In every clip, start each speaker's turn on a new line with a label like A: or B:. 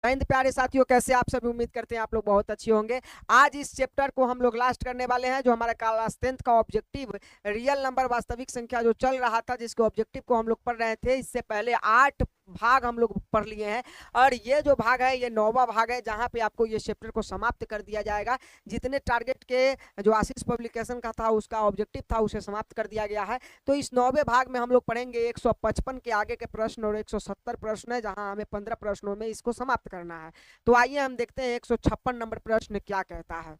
A: हिंद प्यारे साथियों, कैसे आप सभी? उम्मीद करते हैं आप लोग बहुत अच्छे होंगे। आज इस चैप्टर को हम लोग लास्ट करने वाले हैं, जो हमारा क्लास 10th का ऑब्जेक्टिव रियल नंबर वास्तविक संख्या जो चल रहा था, जिसके ऑब्जेक्टिव को हम लोग पढ़ रहे थे। इससे पहले 8 भाग हम लोग पढ़ लिए हैं और ये जो भाग है ये 9वां भाग है, जहां पे आपको ये चैप्टर को समाप्त कर दिया जाएगा। जितने टारगेट के जो आशीष पब्लिकेशन का था उसका ऑब्जेक्टिव था, उसे समाप्त कर दिया गया है। तो इस 9वें भाग में हम लोग पढ़ेंगे 155 के आगे के प्रश्न और 170 प्रश्न है, जहां हमें 15 प्रश्नों में इसको समाप्त करना है। तो आइए हम देखते हैं 156 नंबर प्रश्न क्या कहता है।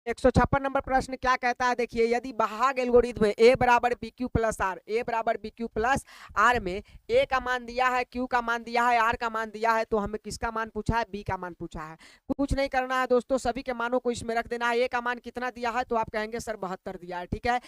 A: 156 नंबर प्रश्न क्या कहता है, देखिए। यदि भाग एल्गोरिथम में ए बराबर बी क्यू प्लस आर, ए बराबर बी क्यू प्लस आर में ए का मान दिया है, क्यू का मान दिया है, आर का मान दिया है, तो हमें किसका मान पूछा है? बी का मान पूछा है। कुछ नहीं करना है दोस्तों, सभी के मानों को इसमें रख देना है। ए का मान कितना दिया है तो आप कहेंगे सर 72 दिया है, ठीक है।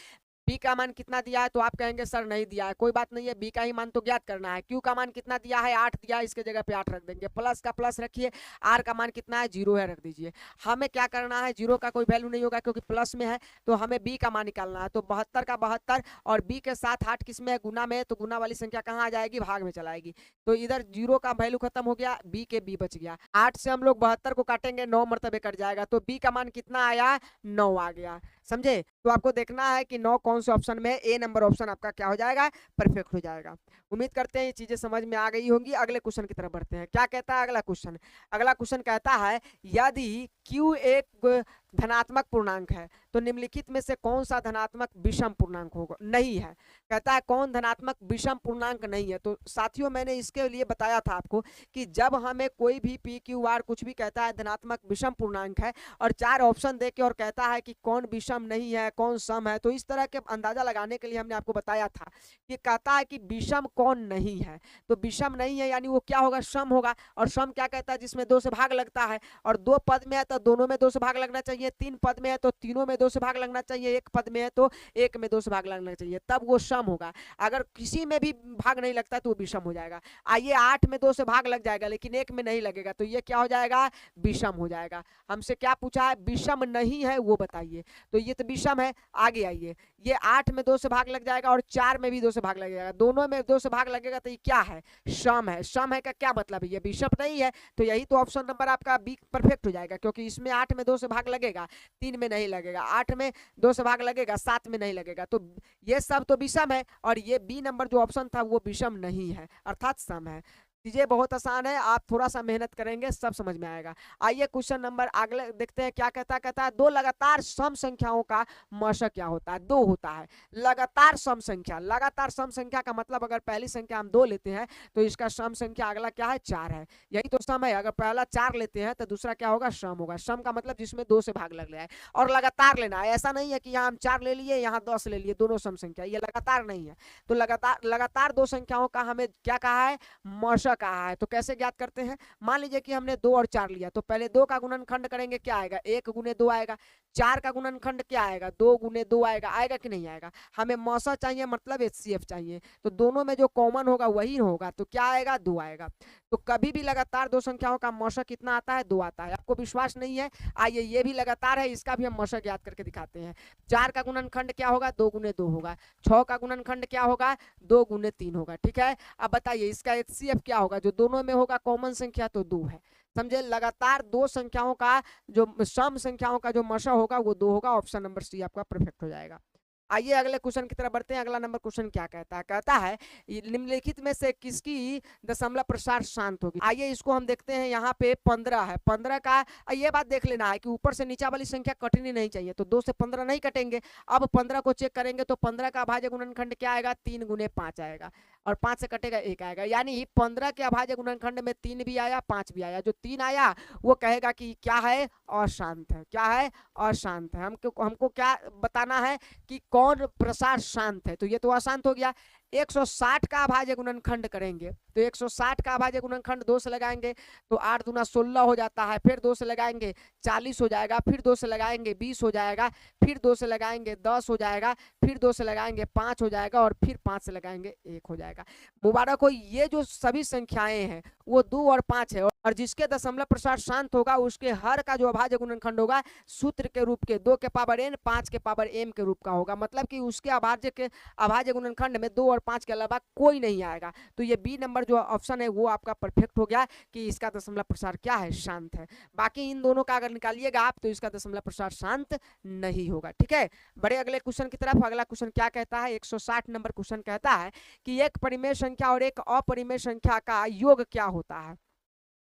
A: बी का मान कितना दिया है तो आप कहेंगे सर नहीं दिया है, कोई बात नहीं है, बी का ही मान तो ज्ञात करना है। क्यू का मान कितना दिया है? 8 दिया है, इसके जगह पे 8 रख देंगे। प्लस का प्लस रखिए, आर का मान कितना है? 0 है, रख दीजिए। हमें क्या करना है? 0 का कोई वैल्यू नहीं होगा क्योंकि प्लस में है, तो हमें बी का मान निकालना है। तो 72 का 72 और बी के साथ 8 किस में है? गुना में, तो गुना वाली संख्या कहाँ आ जाएगी? भाग में चलाएगी। तो इधर 0 का वैल्यू खत्म हो गया, बी के बी बच गया। 8 से हम लोग 72 को काटेंगे, 9 मरतबे कट जाएगा, तो बी का मान कितना आया? 9 आ गया। समझे? तो आपको देखना है कि 9 कौन से ऑप्शन में, ए नंबर ऑप्शन आपका क्या हो जाएगा? परफेक्ट हो जाएगा। उम्मीद करते हैं ये चीजें समझ में आ गई होंगी। अगले क्वेश्चन की तरफ बढ़ते हैं। क्या कहता है अगला क्वेश्चन? अगला क्वेश्चन कहता है यदि क्यू एक धनात्मक पूर्णांक है तो निम्नलिखित में से कौन सा धनात्मक विषम पूर्णांक होगा? नहीं है। कहता है कौन धनात्मक विषम पूर्णांक नहीं है। तो साथियों मैंने इसके लिए बताया था आपको कि जब हमें कोई भी पी क्यू आर कुछ भी कहता है धनात्मक विषम पूर्णांक है और 4 ऑप्शन दे के और कहता है कि कौन विषम नहीं है, कौन सम है, तो इस तरह के अंदाजा लगाने के लिए हमने आपको बताया था कि कहता है कि विषम कौन नहीं है। तो विषम नहीं है यानी वो क्या होगा? सम होगा। और सम क्या कहता है? जिसमें 2 से भाग लगता है। और 2 पद में है तो दोनों में 2 से भाग लगना चाहिए, 3 पद में है तो तीनों में 2 से भाग लगना चाहिए, 1 पद में है तो 1 में 2 से भाग लगना चाहिए, तब वो सम होगा। अगर किसी में भी भाग नहीं लगता तो वो विषम हो जाएगा। आइए 8 में 2 से भाग लग जाएगा लेकिन 1 में नहीं लगेगा, तो ये क्या हो जाएगा? विषम हो जाएगा। हमसे क्या पूछा है? विषम नहीं है वो बताइए। तो ये तो विषम है। आगे आइए, ये 8 में 2 से भाग लग जाएगा और 4 में भी 2 से भाग लग जाएगा, दोनों में 2 से भाग लगेगा, तो ये क्या है? सम है। सम है का क्या मतलब है? ये विषम नहीं है। तो यही तो ऑप्शन नंबर आपका बी परफेक्ट हो जाएगा, क्योंकि इसमें 8 में 2 से भाग लगेगा, 3 में नहीं लगेगा, 8 में 2 से भाग लगेगा, 7 में नहीं लगेगा, तो ये सब तो विषम है। और ये बी नंबर जो ऑप्शन था वो विषम नहीं है, अर्थात सम है। चीजें बहुत आसान है, आप थोड़ा सा मेहनत करेंगे सब समझ में आएगा। आइए क्वेश्चन नंबर अगले देखते हैं क्या कहता है। कहता है दो लगातार सम संख्याओं का मशक क्या होता है? 2 होता है। लगातार सम संख्या, लगातार सम संख्या का मतलब अगर पहली संख्या हम 2 लेते हैं तो इसका सम संख्या अगला क्या है? 4 है। यही तो सम है। अगर पहला 4 लेते हैं तो दूसरा क्या होगा? सम होगा। सम का मतलब जिसमें 2 से भाग लग रहा है और लगातार लेना है। ऐसा नहीं है कि यहाँ हम 4 ले लिए यहाँ 10 ले लिए, दोनों सम संख्या, ये लगातार नहीं है। तो लगातार 2 संख्याओं का हमें क्या कहा है? मशक कहा है। तो कैसे ज्ञात करते हैं? मान लीजिए कि हमने 2 और 4 लिया, तो पहले 2 का गुणनखंड करेंगे, क्या आएगा? 1 गुने 2 आएगा। 4 का गुणनखंड क्या आएगा? 2 गुने 2 आएगा। आएगा कि नहीं आएगा? हमें मौसा चाहिए, मतलब एचसीएफ चाहिए, तो दोनों में जो कॉमन होगा वही होगा, तो क्या आएगा? 2 आएगा। तो कभी भी लगातार 2 संख्याओं का मौसा कितना आता है? 2 आता है। आपको विश्वास नहीं है? आइए ये भी लगातार है, इसका भी हम मौसा ज्ञात करके दिखाते हैं। 4 का गुणनखंड क्या होगा? 2 गुने 2 होगा। 6 का गुणनखंड क्या होगा? 2 गुने 3 होगा। ठीक है, अब बताइए इसका एचसीएफ क्या होगा? जो दोनों में होगा कॉमन संख्या, तो 2 है। समझे? लगातार 2 संख्याओं का जो सम संख्याओं का जो मशा होगा वो 2 होगा। ऑप्शन नंबर सी आपका परफेक्ट हो जाएगा। आइए अगले क्वेश्चन की तरफ बढ़ते हैं। अगला नंबर क्वेश्चन क्या कहता है? कहता है निम्नलिखित में से किसकी दशमलव प्रसार शांत होगी? आइए इसको हम देखते हैं। यहाँ पे 15 है। 15 का ये बात देख लेना है कि ऊपर से नीचा वाली संख्या कटनी नहीं चाहिए, तो 2 से 15 नहीं कटेंगे। अब 15 को चेक करेंगे तो 15 का अभाज्य गुणनखंड क्या आएगा? 3 गुने 5 आएगा और 5 से कटेगा 1 आएगा। यानी 15 के अभाज्य गुणनखंड में 3 भी आया, 5 भी आया। जो 3 आया वो कहेगा कि क्या है? अशांत है। क्या है? अशांत है। हमको क्या बताना है कि कौन प्रसार शांत है? तो ये तो अशांत हो गया। 160 का अभाज्य गुणनखंड करेंगे तो 160 का अभाज्य गुणनखंड 2 से लगाएंगे तो 8 दूना 16 हो जाता है। फिर 2 से लगाएंगे 40 हो जाएगा। फिर 2 से लगाएंगे 20 हो जाएगा। फिर 2 से लगाएंगे 10 हो जाएगा। फिर 2 से लगाएंगे 5 हो जाएगा और फिर 5 से लगाएंगे 1 हो जाएगा। मुबारक हो, ये जो सभी संख्याएं हैं वो 2 और 5 है और जिसके दशमलव प्रसार शांत होगा उसके हर का जो अभाज्य गुणनखंड होगा सूत्र के रूप के 2 के पावर n 5 के पावर m के रूप का होगा। मतलब कि उसके अभाज्य गुणनखंड में 2 और 5 के अलावा कोई नहीं आएगा। तो ये बी नंबर जो ऑप्शन है वो आपका परफेक्ट हो गया कि इसका दशमलव प्रसार क्या है, शांत है। बाकी इन दोनों का अगर निकालिएगा आप तो इसका दशमलव प्रसार शांत नहीं होगा। ठीक है, बड़े अगले क्वेश्चन की तरफ। अगला क्वेश्चन क्या कहता है, 160 नंबर क्वेश्चन कहता है कि एक परिमेय संख्या और एक अपरिमेय संख्या का योग क्या होता है।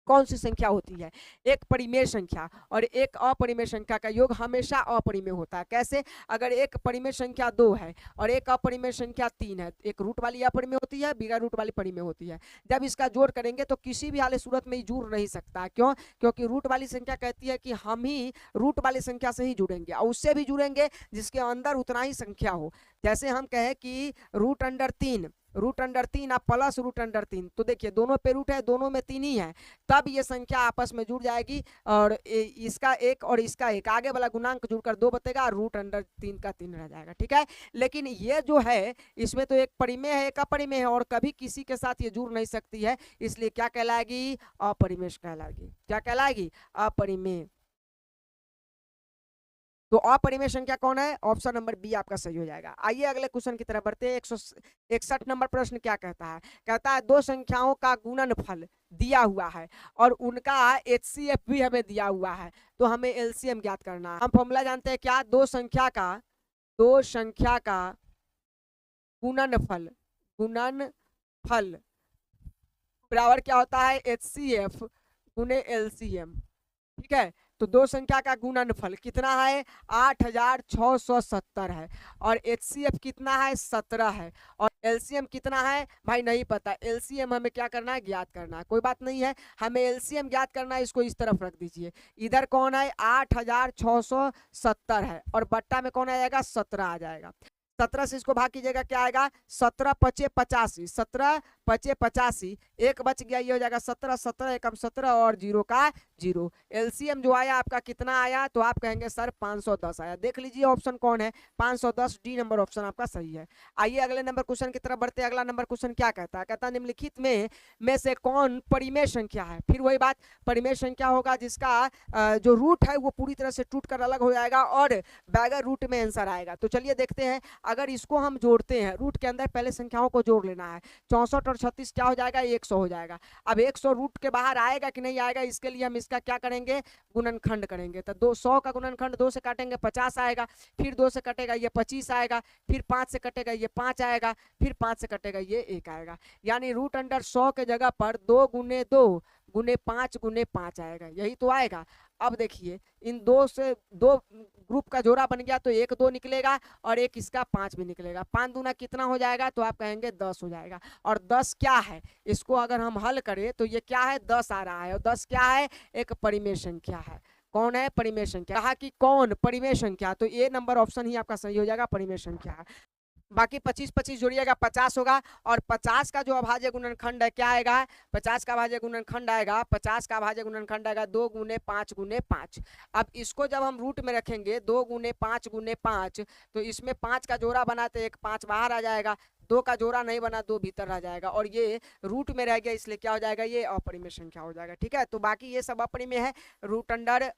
A: कौन सी संख्या होती है, एक परिमेय संख्या और एक अपरिमेय संख्या का योग हमेशा अपरिमेय होता है। कैसे, अगर एक परिमेय संख्या 2 है और एक अपरिमेय संख्या 3 है, एक रूट वाली अपरिमेय होती है, बिना रूट वाली परिमेय होती है। जब इसका जोड़ करेंगे तो किसी भी हाल सूरत में जुड़ नहीं सकता। क्यों, क्योंकि रूट वाली संख्या कहती है कि हम ही रूट वाली संख्या से ही जुड़ेंगे और उससे भी जुड़ेंगे जिसके अंदर उतना ही संख्या हो। जैसे हम कहें कि रूट अंडर 3 आप प्लस रूट अंडर 3, तो देखिए दोनों पे रूट है, दोनों में 3 ही है, तब ये संख्या आपस में जुड़ जाएगी और इसका एक और इसका एक, आगे वाला गुणांक जुड़कर 2 बचेगा, रूट अंडर 3 का 3 रह जाएगा। ठीक है, लेकिन ये जो है इसमें तो एक परिमेय है एक अपरिमेय है और कभी किसी के साथ ये जुड़ नहीं सकती है, इसलिए क्या कहलाएगी, अपरिमेय कहलाएगी। क्या कहलाएगी, अपरिमेय। तो अपरिमेय संख्या कौन है, ऑप्शन नंबर बी आपका सही हो जाएगा। आइए अगले क्वेश्चन की तरफ बढ़ते हैं। 161 नंबर प्रश्न क्या कहता है, कहता है दो संख्याओं का गुणनफल दिया हुआ है और उनका HCF भी हमें दिया हुआ है, तो हमें LCM ज्ञात करना है। हम फॉर्मूला जानते हैं क्या, दो संख्या का गुणनफल बराबर क्या होता है, HCF गुणे LCM। ठीक है, तो दो संख्या का गुणनफल कितना है, 8670 है और HCF कितना है, 17 है और LCM कितना है भाई नहीं पता। LCM हमें क्या करना है, ज्ञात करना है। कोई बात नहीं है, हमें LCM ज्ञात करना है, इसको इस तरफ रख दीजिए। इधर कौन है, 8670 है और बट्टा में कौन आ जाएगा, 17 आ जाएगा। 17 से इसको भाग कीजिएगा, क्या आएगा, 17 पचे 85, 17 पचे 85, एक बच गया, ये हो जाएगा 17, 17 एकम 17 और 0 का 0। LCM जो आया आपका कितना आया, तो आप कहेंगे सर 510 आया। देख लीजिए ऑप्शन कौन है, 510, डी नंबर ऑप्शन आपका सही है। आइए अगले नंबर क्वेश्चन की तरफ बढ़ते हैं। अगला नंबर क्वेश्चन क्या कहता है, कहता है निम्नलिखित में से कौन परिमेय संख्या है। फिर वही बात, परिमेय संख्या होगा जिसका जो रूट है वो पूरी तरह से टूट कर अलग हो जाएगा और बगैर रूट में आंसर आएगा। तो चलिए देखते हैं, अगर इसको हम जोड़ते हैं, रूट के अंदर पहले संख्याओं को जोड़ लेना है। 64 और 36 क्या हो जाएगा, 100 हो जाएगा। अब 100 रूट के बाहर आएगा कि नहीं आएगा, इसके लिए हम इसका क्या करेंगे, गुणनखंड करेंगे। तो 200 का गुणनखंड 2 से काटेंगे 50 आएगा, फिर 2 से कटेगा ये 25 आएगा, फिर 5 से कटेगा ये 5 आएगा, फिर 5 से कटेगा ये 1 आएगा। यानी रूट अंडर 100 के जगह पर 2 गुने 2 गुने 5 गुने 5 आएगा, यही तो आएगा। अब देखिए इन दो से दो ग्रुप का जोड़ा बन गया, तो 1 2 निकलेगा और एक इसका 5 भी निकलेगा। 5 दूना कितना हो जाएगा, तो आप कहेंगे 10 हो जाएगा। और 10 क्या है, इसको अगर हम हल करें तो ये क्या है, 10 आ रहा है और 10 क्या है, एक परिमेय संख्या है। कौन है, परिमेय संख्या। कहा कि कौन, परिमेय संख्या, तो ए नंबर ऑप्शन ही आपका सही हो जाएगा, परिमेय संख्या है। बाकी 25 25 जोड़िएगा 50 होगा और 50 का जो अभाज्य गुणनखंड है क्या आएगा, 50 का अभाज्य गुणनखंड आएगा, 50 का अभाज्य गुणनखंड आएगा 2 गुने 5 गुने 5। अब इसको जब हम रूट में रखेंगे 2 गुने 5 गुने 5, तो इसमें 5 का जोड़ा बनाते एक 5 बाहर आ जाएगा, 2 का जोड़ा नहीं बना 2 भीतर आ जाएगा और ये रूट में रह गया, इसलिए क्या हो जाएगा, ये अपरिमेय संख्या हो जाएगा। ठीक है, तो बाकी ये सब अपरिमेय है। रूट अंडर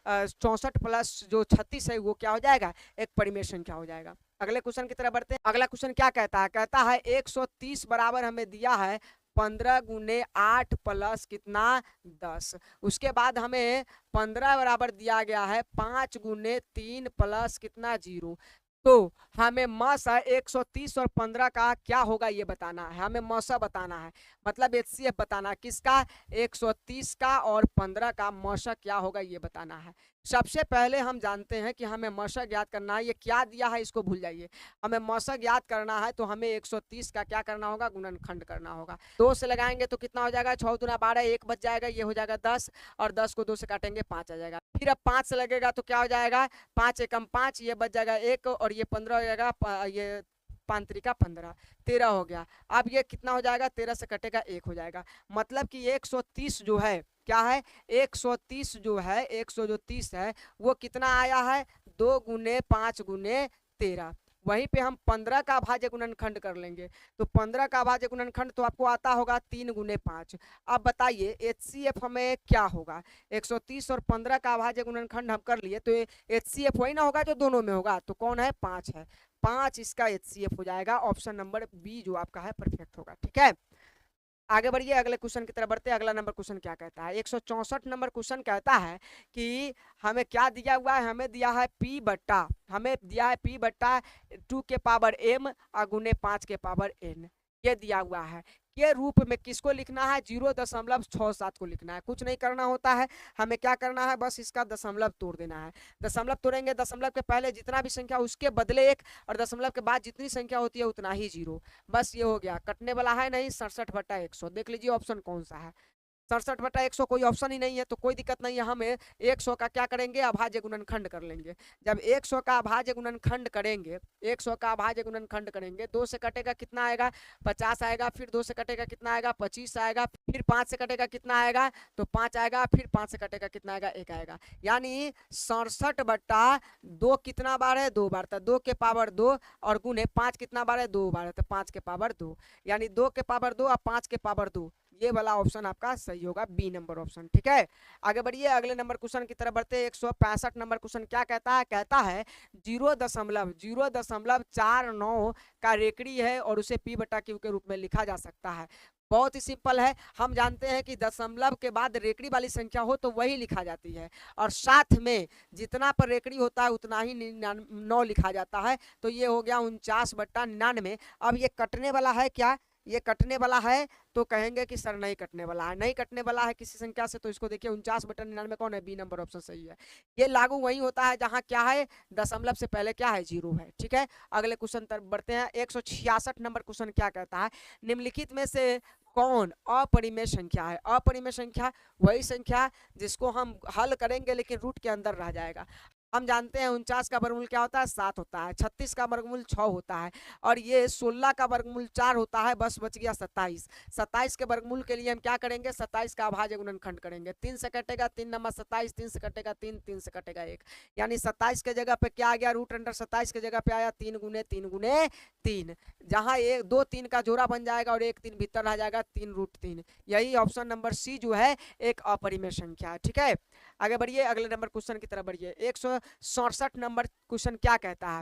A: 64 प्लस जो 36 है वो क्या हो जाएगा, एक परिमेय संख्या हो जाएगा। अगले क्वेश्चन की तरफ बढ़ते हैं। अगला क्वेश्चन क्या कहता है, कहता है 130 बराबर हमें दिया है 15 गुने 8 प्लस कितना 10। उसके बाद हमें 15 बराबर दिया गया है 5 गुने 3 प्लस कितना 0। तो हमें मसा 130 और 15 का क्या होगा ये बताना है, हमें मसा बताना है, मतलब HCF बताना है। किसका, 130 का और 15 का मसा क्या होगा ये बताना है। सबसे पहले हम जानते हैं कि हमें मसा ज्ञात करना है। ये क्या दिया है इसको भूल जाइए, हमें मसा ज्ञात करना है तो हमें 130 का क्या करना होगा, गुणनखंड करना होगा। 2 से लगाएंगे तो कितना हो जाएगा, 6 दूना 12, 1 बच जाएगा, ये हो जाएगा 10 और 10 को 2 से काटेंगे 5 आ जाएगा। फिर अब 5 से लगेगा तो क्या हो जाएगा, 5 एकम 5, ये बच जाएगा 1 और ये 15 हो जाएगा, ये 5 त्रिका 15, 13 हो गया। अब ये कितना हो जाएगा, 13 से कटेगा 1 हो जाएगा। मतलब कि 130 जो है क्या है, 130 जो है 130 है वो कितना आया है, 2 गुने 5 गुने 13। वहीं पे हम 15 का अभाज्य गुणनखंड कर लेंगे, तो 15 का अभाज्य गुणनखंड तो आपको आता होगा 3 गुने 5। अब बताइए HCF हमें क्या होगा, 130 और 15 का अभाज्य गुणनखंड हम कर लिए तो HCF वही ना होगा जो दोनों में होगा, तो कौन है, 5 है। 5 इसका HCF हो जाएगा। ऑप्शन नंबर बी जो आपका है परफेक्ट होगा। ठीक है, आगे बढ़िए, अगले क्वेश्चन की तरफ बढ़ते हैं। अगला नंबर क्वेश्चन क्या कहता है? 164 नंबर क्वेश्चन कहता है कि हमें क्या दिया हुआ है? हमें दिया है हमें दिया है P बट्टा 2 के पावर m गुने 5 के पावर n, ये दिया हुआ है। के रूप में किसको लिखना है? 0.67 को लिखना है। कुछ नहीं करना होता है, हमें क्या करना है, बस इसका दशमलव तोड़ देना है। दशमलव तोड़ेंगे, दशमलव के पहले जितना भी संख्या उसके बदले 1, और दशमलव के बाद जितनी संख्या होती है उतना ही 0। बस ये हो गया, कटने वाला है नहीं। 67/100 देख लीजिए ऑप्शन कौन सा है। 67/100 कोई ऑप्शन ही नहीं है, तो कोई दिक्कत नहीं है। हमें 100 का क्या करेंगे? अभाज्य गुणनखंड कर लेंगे। जब 100 का अभाज्य गुणनखंड करेंगे, 100 का अभाज्य गुणनखंड करेंगे, 2 से कटेगा कितना आएगा? 50 आएगा। फिर 2 से कटेगा कितना आएगा? 25 आएगा। फिर 5 से कटेगा कितना आएगा? तो 5 आएगा। फिर 5 से कटेगा कितना आएगा? 1 आएगा। यानी 67/2 कितना बार है? 2 बार। तो 2 के पावर 2 और गुने 5 कितना बार है? 2 बार है, तो 5 के पावर 2, यानी 2 के पावर 2 और 5 के पावर 2, ये वाला ऑप्शन आपका सही होगा, बी नंबर ऑप्शन। ठीक है, आगे बढ़िए, अगले नंबर क्वेश्चन की तरफ बढ़ते हैं। 165 नंबर क्वेश्चन क्या कहता है? कहता है 0.049 का रेकड़ी है और उसे P बटा Q के रूप में लिखा जा सकता है। बहुत ही सिंपल है, हम जानते हैं कि दशमलव के बाद रेकड़ी वाली संख्या हो तो वही लिखा जाती है, और साथ में जितना पर रेकड़ी होता है उतना ही 9 लिखा जाता है। तो ये हो गया 49/99। अब ये कटने वाला है क्या? ये कटने वाला है, तो कहेंगे कि सर नहीं कटने वाला है। नहीं कटने वाला है किसी संख्या से, तो इसको देखिए 49/99 कौन है? बी नंबर ऑप्शन सही है। ये लागू वही होता है जहां क्या है? दशमलव से पहले क्या है? 0 है। ठीक है, अगले क्वेश्चन तरफ बढ़ते हैं। 166 नंबर क्वेश्चन क्या कहता है? निम्नलिखित में से कौन अपरिमेय संख्या है? अपरिमेय संख्या वही संख्या जिसको हम हल करेंगे लेकिन रूट के अंदर रह जाएगा। हम जानते हैं 49 का वर्गमूल क्या होता है? 7 होता है। 36 का वर्गमूल 6 होता है, और ये 16 का वर्गमूल 4 होता है। बस बच गया 27। 27 के वर्गमूल के लिए हम क्या करेंगे? 27 का अभाज्य गुणनखंड करेंगे। 3 से कटेगा 3 नंबर 27, 3 से कटेगा 3, 3 से कटेगा 1, यानी 27 के जगह पे क्या आ गया? रूट अंडर 27 के जगह पे आया 3 गुने 3 गुने 3, जहां एक 2 3 का जोड़ा बन जाएगा और 1 3 भीतर रह जाएगा, 3√3। यही ऑप्शन नंबर सी जो है एक अपरिमेय संख्या है। ठीक है, आगे बढ़िए, अगले नंबर क्वेश्चन की तरफ बढ़िए। 167 नंबर क्वेश्चन क्या कहता है?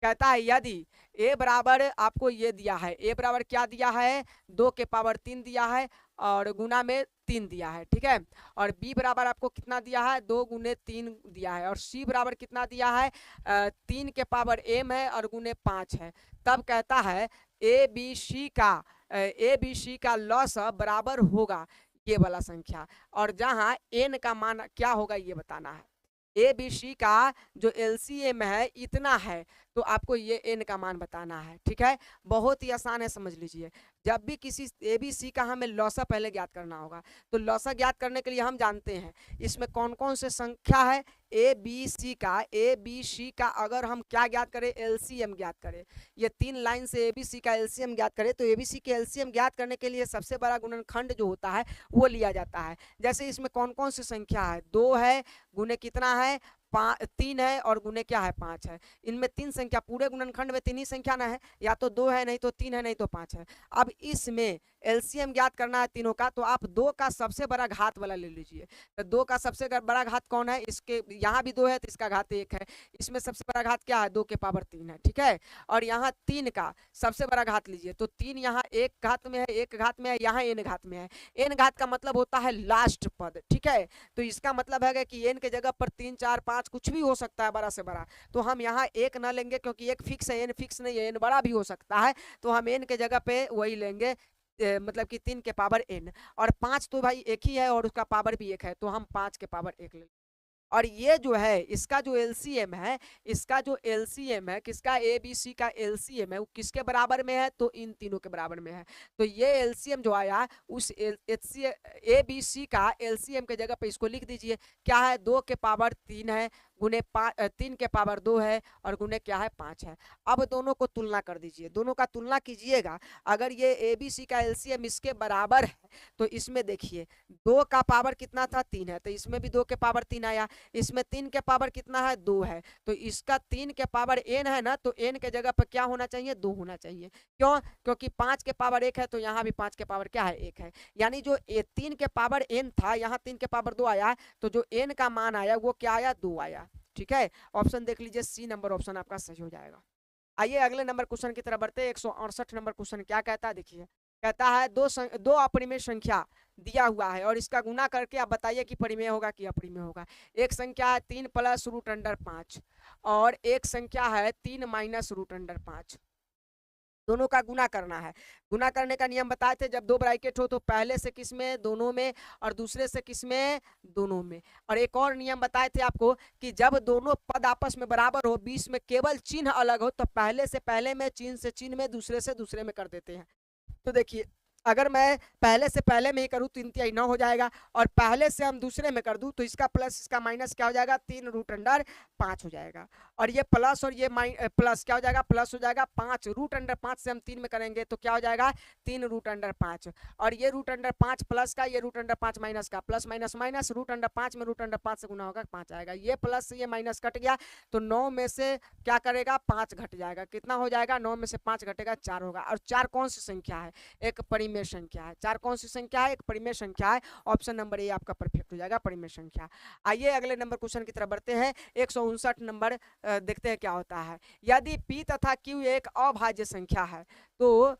A: कहता है यदि a बराबर, आपको ये दिया है, a बराबर क्या दिया है? 2 के पावर 3 दिया है और गुना में 3 दिया है। ठीक है, और b बराबर आपको कितना दिया है? 2 गुने 3 दिया है, और c बराबर कितना दिया है? 3 के पावर m है और गुने 5 है। तब कहता है ए बी सी का लॉसा बराबर होगा ये वाला संख्या, और जहां n का मान क्या होगा ये बताना है। ए बी सी का जो एलसीएम है इतना है, तो आपको ये n का मान बताना है। ठीक है, बहुत ही आसान है, समझ लीजिए। जब भी किसी ए बी सी का हमें लॉसा पहले ज्ञात करना होगा, तो लॉसा ज्ञात करने के लिए हम जानते हैं इसमें कौन कौन से संख्या है। ए बी सी का अगर हम क्या ज्ञात करें? एलसीएम ज्ञात करें। ये 3 लाइन से ए बी सी का एलसीएम ज्ञात करें, तो ए बी सी के एलसीएम ज्ञात करने के लिए सबसे बड़ा गुणनखंड जो होता है वो लिया जाता है। जैसे इसमें कौन कौन सी संख्या है? 2 है, गुने कितना है? 3 है, और गुने क्या है? 5 है। इनमें 3 संख्या, पूरे गुणनखंड में 3 ही संख्या ना है, या तो 2 है, नहीं तो 3 है, नहीं तो 5 है। अब इसमें एलसीएम ज्ञात करना है तीनों का, तो आप 2 का सबसे बड़ा घात वाला ले लीजिए। तो 2 का सबसे बड़ा घात कौन है? इसके यहाँ भी 2 है तो इसका घात 1 है। इसमें सबसे बड़ा घात क्या है? 2 के पावर 3 है। ठीक है, और यहाँ 3 का सबसे बड़ा घात लीजिए, तो 3 यहाँ 1 घात में है, 1 घात में है, यहाँ n घात में है। n घात का मतलब होता है लास्ट पद। ठीक है, तो इसका मतलब है कि n के जगह पर 3 4 5 कुछ भी हो सकता है बड़ा से बड़ा, तो हम यहाँ 1 ना लेंगे क्योंकि 1 फिक्स है, n फिक्स नहीं है, n बड़ा भी हो सकता है, तो हम n के जगह पे वही लेंगे, मतलब कि 3 के पावर n, और 5 तो भाई एक ही है और उसका पावर भी 1 है, तो हम 5 के पावर 1 ले। और ये जो है इसका जो एलसीएम है, किसका? ए बी सी का एलसीएम है, वो किसके बराबर में है? तो इन तीनों के बराबर में है। तो ये एलसीएम जो आया उस ए बी सी का एलसीएम के जगह पे इसको लिख दीजिए, क्या है? 2 के पावर 3 है, गुने 3 के पावर 2 है, और गुने क्या है? 5 है। अब दोनों को तुलना कर दीजिए, दोनों का तुलना कीजिएगा। अगर ये ए बी सी का एलसीएम इसके बराबर है, तो इसमें देखिए 2 का पावर कितना था? 3 है, तो इसमें भी 2 के पावर 3 आया। इसमें 3 के पावर कितना है? 2 है, तो इसका 3 के पावर n है ना, तो n के जगह पर क्या होना चाहिए? 2 होना चाहिए। क्यों? क्योंकि 5 के पावर 1 है, तो यहाँ भी 5 के पावर क्या है? 1 है। यानी जो 3 के पावर n था, यहाँ 3 के पावर 2 आया, तो जो n का मान आया वो क्या आया? 2 आया। ठीक है, ऑप्शन देख लीजिए, सी नंबर ऑप्शन आपका सही हो जाएगा। आइए अगले नंबर क्वेश्चन की तरफ बढ़ते हैं। 168 नंबर क्वेश्चन क्या कहता है, देखिए कहता है दो अपरिमेय संख्या दिया हुआ है और इसका गुना करके आप बताइए कि परिमेय होगा कि अपरिमेय होगा। एक संख्या है 3 प्लस रूट अंडर 5 और एक संख्या है 3 माइनस रूट अंडर 5। दोनों का गुना करना है। गुना करने का नियम बताए थे, जब दो ब्रैकेट हो तो पहले से किस में, दोनों में, और दूसरे से किस में, दोनों में। और एक और नियम बताए थे आपको कि जब दोनों पद आपस में बराबर हो, बीच में केवल चिन्ह अलग हो, तो पहले से पहले में, चिन्ह से चिन्ह में, दूसरे से दूसरे में कर देते हैं। तो देखिए अगर मैं पहले से पहले में ही करूँ तो 3 9 हो जाएगा, और पहले से हम दूसरे में कर दूं तो इसका प्लस इसका माइनस क्या हो जाएगा, 3 रूट अंडर 5 हो जाएगा। और ये प्लस और ये प्लस क्या हो जाएगा, प्लस हो जाएगा 5 रूट अंडर 5 से हम 3 में करेंगे तो क्या हो जाएगा, 3 रूट अंडर 5। और ये रूट अंडर 5 प्लस का, ये रूट अंडर 5 माइनस का, plus minus minus, root under 5 में रूट अंडर 5 से गुना होगा 5 आएगा। ये प्लस से ये माइनस कट गया तो 9 में से क्या करेगा, 5 घट जाएगा। कितना हो जाएगा, 9 में से 5 घटेगा 4 होगा। और 4 कौन सी संख्या है, एक परिमेय संख्या है। 4 कौन सी संख्या है, एक परिमेय संख्या है। ऑप्शन नंबर ए आपका परफेक्ट हो जाएगा, परिमेय संख्या। आइए अगले नंबर क्वेश्चन की तरफ बढ़ते हैं। 159 नंबर देखते हैं क्या होता है। यदि p तथा q एक अभाज्य संख्या है तो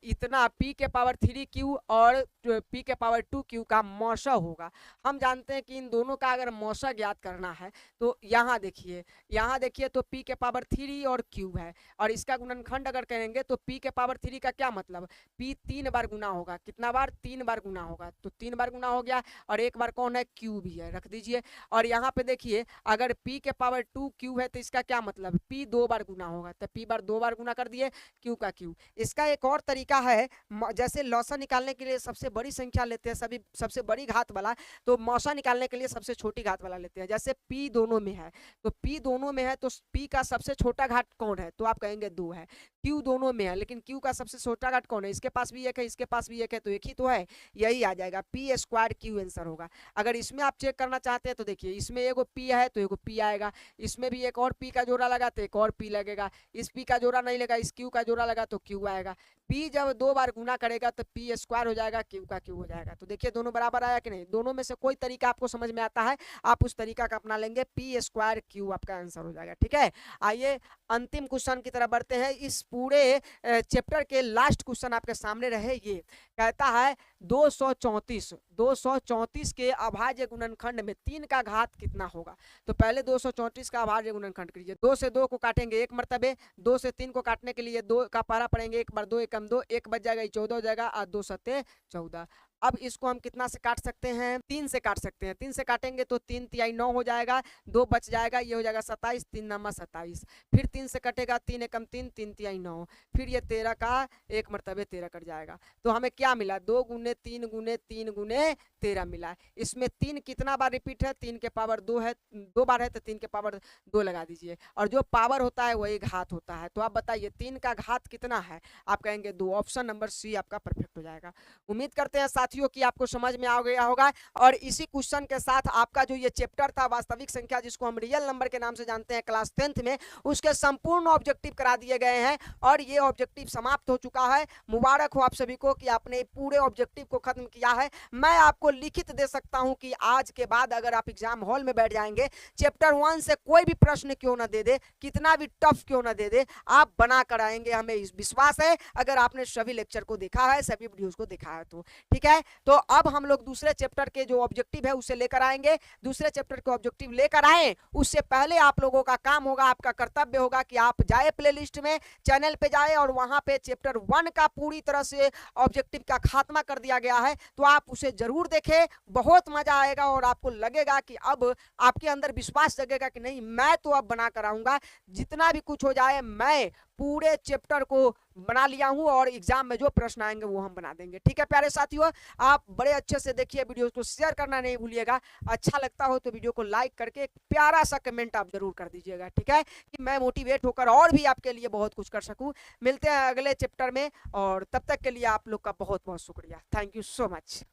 A: इतना p के पावर 3q और p के पावर 2q का मौसा होगा। हम जानते हैं कि इन दोनों का अगर मौसा ज्ञात करना है तो यहाँ देखिए तो p के पावर 3 और q है, और इसका गुणनखंड अगर करेंगे तो p के पावर 3 का क्या मतलब, p 3 बार गुना होगा। कितना बार, 3 बार गुना होगा, तो 3 बार गुना हो गया। और एक बार कौन है, q भी है, रख दीजिए। और यहाँ पे देखिए अगर p के पावर 2q है तो इसका क्या मतलब, p 2 बार गुना होगा, तो p बार 2 बार गुना कर दिए, q का q। इसका एक और तरीका है, जैसे लौसा निकालने के लिए सबसे बड़ी संख्या लेते हैं, सभी सबसे बड़ी घात वाला, तो मौसा निकालने के लिए सबसे छोटी घात वाला लेते हैं। जैसे p दोनों में है तो p दोनों में है तो p का सबसे छोटा घात कौन है, तो आप कहेंगे 2 है। q दोनों में है लेकिन q का सबसे छोटा घात कौन है, इसके पास भी एक है, इसके पास भी एक है, तो एक ही तो है, यही आ जाएगा, p स्क्वायर q आंसर होगा। अगर इसमें आप चेक करना चाहते हैं तो देखिए इसमें एगो p है तो एगो p आएगा, इसमें भी एक और p का जोड़ा लगा तो एक और p लगेगा, इस p का जोड़ा नहीं लगा, इस q का जोड़ा लगा तो q आएगा। p जब 2 बार गुना करेगा तो p स्क्वायर हो जाएगा, q का q हो जाएगा। तो देखिए दोनों बराबर आया कि नहीं, दोनों में से कोई तरीका आपको समझ में आता है, आप उस तरीका का अपना लेंगे, p स्क्वायर q आपका आंसर हो जाएगा। ठीक है, आइए अंतिम क्वेश्चन की तरफ बढ़ते हैं। इस पूरे चैप्टर के लास्ट क्वेश्चन आपके सामने रहे, ये कहता है 234 के अभाज्य गुणनखंड में 3 का घात कितना होगा। तो पहले 234 का अभाज्य गुणनखंड कीजिए। 2 से 2 को काटेंगे एक मरतबे, 2 से 3 को काटने के लिए 2 का पारा पड़ेंगे, एक बार 2 एकम 2, एक बच जाएगा, 14 हो जाएगा, और 2 सत्ते 14। अब इसको हम कितना से काट सकते हैं, 3 से काट सकते हैं। 3 से काटेंगे तो 3 तिहाई 9 हो जाएगा, 2 बच जाएगा, ये हो जाएगा 27, 3 नमा 27। फिर 3 से कटेगा, 3 एकम 3, 3 तिहाई 9, फिर ये 13 का एक मरतबे 13 कट जाएगा। तो हमें क्या मिला, 2 गुने 3 गुने 3 गुने 13 मिला। इसमें 3 कितना बार रिपीट है, 3 के पावर 2 है, 2 बार है तो 3 के पावर 2 लगा दीजिए, और जो पावर होता है वही घात होता है। तो आप बताइए 3 का घात कितना है, आप कहेंगे 2। ऑप्शन नंबर सी आपका परफेक्ट हो जाएगा। उम्मीद करते हैं साथियों कि आपको समझ में आ गया होगा, और इसी क्वेश्चन के साथ आपका जो ये चैप्टर था वास्तविक संख्या, जिसको हम रियल नंबर के नाम से जानते हैं क्लास 10th में, उसके संपूर्ण ऑब्जेक्टिव करा दिए गए हैं, और ये ऑब्जेक्टिव समाप्त हो चुका है। मुबारक हो आप सभी को कि आपने पूरे ऑब्जेक्टिव को खत्म किया है। मैं आपको लिखित दे सकता हूं कि आज के बाद अगर आप एग्जाम हॉल में बैठ जाएंगे, चैप्टर 1 से कोई भी प्रश्न क्यों ना दे दे, कितना भी टफ क्यों ना दे दे, आप बना कर आएंगे, हमें इस विश्वास है, अगर आपने सभी लेक्चर को देखा है, सभी वीडियोस को देखा है तो। ठीक है, तो अब हम लोग दूसरे चैप्टर के जो ऑब्जेक्टिव है उसे लेकर आएंगे। दूसरे चैप्टर के ऑब्जेक्टिव लेकर आए उससे पहले आप लोगों का काम होगा, आपका कर्तव्य होगा कि आप जाए प्लेलिस्ट में, चैनल पे जाए, और वहां पे चैप्टर 1 का पूरी तरह से ऑब्जेक्टिव का खात्मा कर दिया गया है, तो आप उसे जरूर देखें, बहुत मजा आएगा, और आपको लगेगा कि अब आपके अंदर विश्वास जगेगा कि नहीं, मैं तो अब बना कर आऊंगा, जितना भी कुछ हो जाए मैं पूरे चैप्टर को बना लिया हूं, और एग्जाम में जो प्रश्न आएंगे वो हम बना देंगे। ठीक है प्यारे साथियों, आप बड़े अच्छे से देखिए, वीडियो को शेयर करना नहीं भूलिएगा, अच्छा लगता हो तो वीडियो को लाइक करके एक प्यारा सा कमेंट आप जरूर कर दीजिएगा। ठीक है, कि मैं मोटिवेट होकर और भी आपके लिए बहुत कुछ कर सकूं। मिलते हैं अगले चैप्टर में, और तब तक के लिए आप लोग का बहुत बहुत शुक्रिया। Thank you so much.